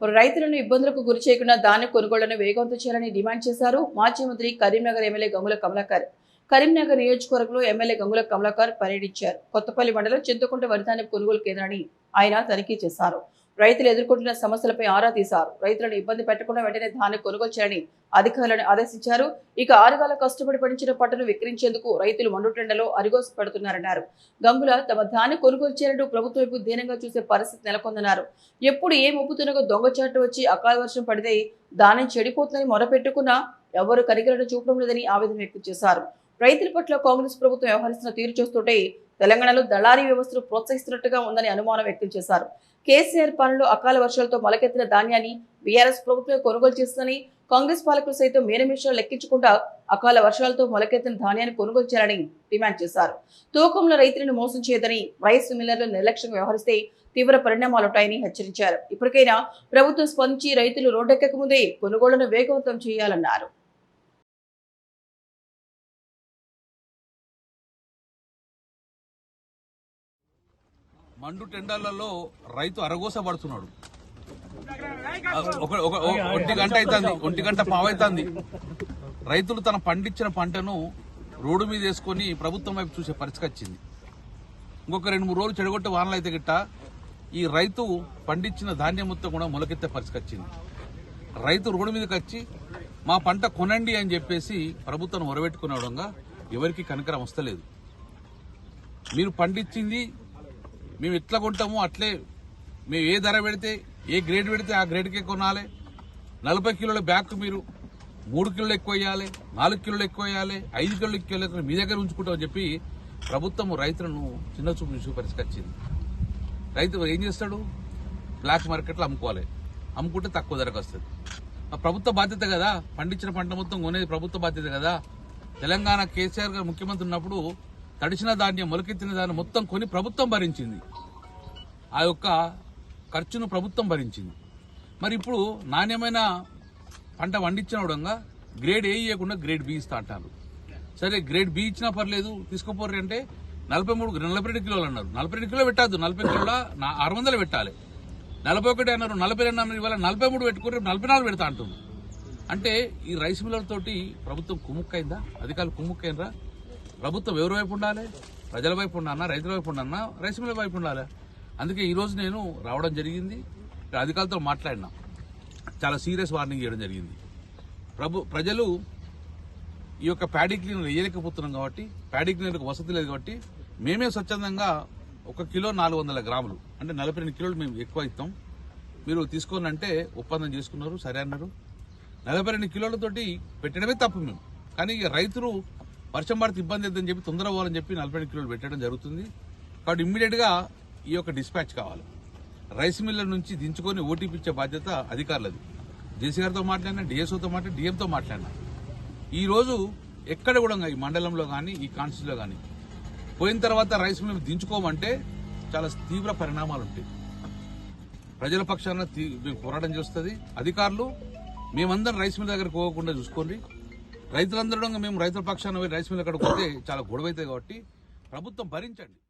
రైతులను ఇబ్బందులకు గురి చేయకుండా ధాన్య కొనుగోళ్లను వేగవంతం చేయాలని డిమాండ్ చేశారు. మాజీ మంత్రి కరీంనగర్ ఎమ్మెల్యే గంగుల కమలాకర్ కరీంనగర్ నియోజకవర్గంలో ఎమ్మెల్యే గంగుల కమలాకర్ పర్యటించారు. కొత్తపల్లి మండలం చింతకుంట వరిధాన్యం కొనుగోలు కేంద్రాన్ని ఆయన తనిఖీ చేశారు. రైతులు ఎదుర్కొంటున్న సమస్యలపై ఆరా తీశారు. రైతులను ఇబ్బంది పెట్టకుండా వెంటనే ధాన్యం కొనుగోలు చేయాలని అధికారులను ఆదేశించారు. ఇక ఆరుగాల కష్టపడి పండించిన పంటను విక్రయించేందుకు రైతులు మండుటెండలో అరిగోసు పెడుతున్నారన్నారు. గంగుల తమ ధాన్యం కొనుగోలు చేయాలంటూ ప్రభుత్వం వైపు దీనంగా చూసే పరిస్థితి నెలకొందన్నారు. ఎప్పుడు ఏం ఒప్పుతున్నగో దొంగచాటు వచ్చి అకాల వర్షం పడితే ధాన్యం చెడిపోతుందని మొరపెట్టుకున్నా ఎవరు కనికరణ చూపడం లేదని ఆవేదన వ్యక్తం చేశారు. రైతుల పట్ల కాంగ్రెస్ ప్రభుత్వం వ్యవహరిస్తున్న తీరు చూస్తుంటే తెలంగాణలో దళారీ వ్యవస్థను ప్రోత్సహిస్తున్నట్టుగా ఉందని అనుమానం వ్యక్తం చేశారు. కేసీఆర్ పాలనలో అకాల వర్షాలతో మొలకెత్తిన ధాన్యాన్ని బీఆర్ఎస్ ప్రభుత్వం కొనుగోలు చేస్తుందని, కాంగ్రెస్ పాలకులు సైతం మేనమేషాలు లెక్కించకుండా అకాల వర్షాలతో మొలకెత్తిన ధాన్యాన్ని కొనుగోలు చేయాలని డిమాండ్ చేశారు. తూకంలో రైతులను మోసం చేయదని, రైస్ మిల్లర్లు నిర్లక్ష్యంగా వ్యవహరిస్తే తీవ్ర పరిణామాలుంటాయని హెచ్చరించారు. ఇప్పటికైనా ప్రభుత్వం స్పందించి రైతులు రోడ్డెక్కక ముందే కొనుగోళ్లను వేగవంతం చేయాలన్నారు. మండు టెండర్లలో రైతు అరగోస పడుతున్నాడు. 1 గంట అవుతుంది, 1 గంట పావైతుంది. రైతులు తన పండించిన పంటను రోడ్డు మీద వేసుకొని ప్రభుత్వం వైపు చూసే పరిస్థితి వచ్చింది. ఇంకొక 2-3 రోజులు చెడగొట్టే వానలు అయితే గిట్ట ఈ రైతు పండించిన ధాన్యం మొత్తం కూడా మొలకెత్తే పరిస్థితి వచ్చింది. రైతు రోడ్డు మీదకి వచ్చి మా పంట కొనండి అని చెప్పేసి ప్రభుత్వం మొరబెట్టుకునడంగా ఎవరికి కనికరం వస్తలేదు. మీరు పండించింది మేము ఎట్లా కొంటాము అట్లే, మేము ఏ ధర పెడితే ఏ గ్రేడ్ పెడితే ఆ గ్రేడ్కే కొనాలి. 40 కిలోల బ్యాగ్ మీరు 3 కిలోలు ఎక్కువ వేయాలి, 4 కిలోలు ఎక్కువ వేయాలి, 5 కిలోలు ఎక్కువ వేయాలి, మీ దగ్గర ఉంచుకుంటామని చెప్పి ప్రభుత్వం రైతులను చిన్న చూపు చూసే పరిస్థితి వచ్చింది. రైతు ఏం చేస్తాడు? బ్లాక్ మార్కెట్లో అమ్ముకోవాలి. అమ్ముకుంటే తక్కువ ధరకు వస్తుంది. ప్రభుత్వ బాధ్యత కదా, పండించిన పంట మొత్తం కొనేది ప్రభుత్వ బాధ్యత కదా. తెలంగాణ కేసీఆర్ గారు ముఖ్యమంత్రి ఉన్నప్పుడు తడిచిన ధాన్యం మొలకెత్తిన ధాన్యం మొత్తం కొని ప్రభుత్వం భరించింది. ఆ యొక్క ఖర్చును ప్రభుత్వం భరించింది. మరి ఇప్పుడు నాణ్యమైన పంట పండించిన విధంగా గ్రేడ్ ఏ ఇవ్వకుండా గ్రేడ్ బి ఇస్తా అంటారు. సరే గ్రేడ్ బి ఇచ్చినా పర్లేదు తీసుకోపోరు అంటే 42 కిలోలు అన్నారు. 42 కిలో పెట్టద్దు, 40 కిలోల 600 పెట్టాలి. 41 అన్నారు, 40 అన్నారు, ఇవాళ 43 పెట్టుకుని 44 పెడతా అంటున్నారు. అంటే ఈ రైస్ మిల్లర్తోటి ప్రభుత్వం కుమ్ముక్కైందా? అధికారులు కుమ్ముక్కైనరా? ప్రభుత్వం ఎవరి వైపు ఉండాలి? ప్రజల వైపు ఉండాలన్నా, రైతుల వైపు ఉండాలన్నా, రైస్ మిల్లర్ వైపు ఉండాలి. అందుకే ఈరోజు నేను రావడం జరిగింది. అధికారులతో మాట్లాడినా చాలా సీరియస్ వార్నింగ్ చేయడం జరిగింది. ప్రజలు ఈ యొక్క ప్యాడీ క్లీనర్ వేయలేకపోతున్నాం కాబట్టి, ప్యాడీ క్లీనర్కి వసతి లేదు కాబట్టి మేమే స్వచ్ఛందంగా 1 కిలో 400 గ్రాములు అంటే 42 కిలోలు మేము ఎక్కువ ఇస్తాం, మీరు తీసుకోనంటే ఒప్పందం చేసుకున్నారు, సరే అన్నారు. 42 కిలోలతోటి పెట్టడమే తప్పు మేము. కానీ రైతులు వర్షం పడితే ఇబ్బంది అవుతుందని చెప్పి తొందర పోవాలని చెప్పి 42 కిలోలు పెట్టడం జరుగుతుంది. కాబట్టి ఇమ్మీడియట్ గా ఈ యొక్క డిస్పాచ్ కావాలి. రైస్ మిల్లర్ నుంచి దించుకొని ఓటీపీ ఇచ్చే బాధ్యత అధికారులది. జేసీ గారితో మాట్లాడినా, డిఎస్ఓతో మాట్లాడినా, డిఎంతో మాట్లాడినా ఈ రోజు ఎక్కడ కూడా ఈ మండలంలో కానీ ఈ కాన్స్టిట్యూన్సీలో కానీ పోయిన తర్వాత రైస్ మిల్లర్ దించుకోమంటే చాలా తీవ్ర పరిణామాలు ఉంటాయి. ప్రజల పక్షాన పోరాటం చేస్తుంది. అధికారులు మేమందరం రైస్ మిల్ దగ్గరకు పోకుండా చూసుకోండి. రైతులందరూ మేము రైతుల పక్షాన రైస్ మిల్ అక్కడికి పోతే చాలా గొడవ అవుతాయి కాబట్టి ప్రభుత్వం భరించండి.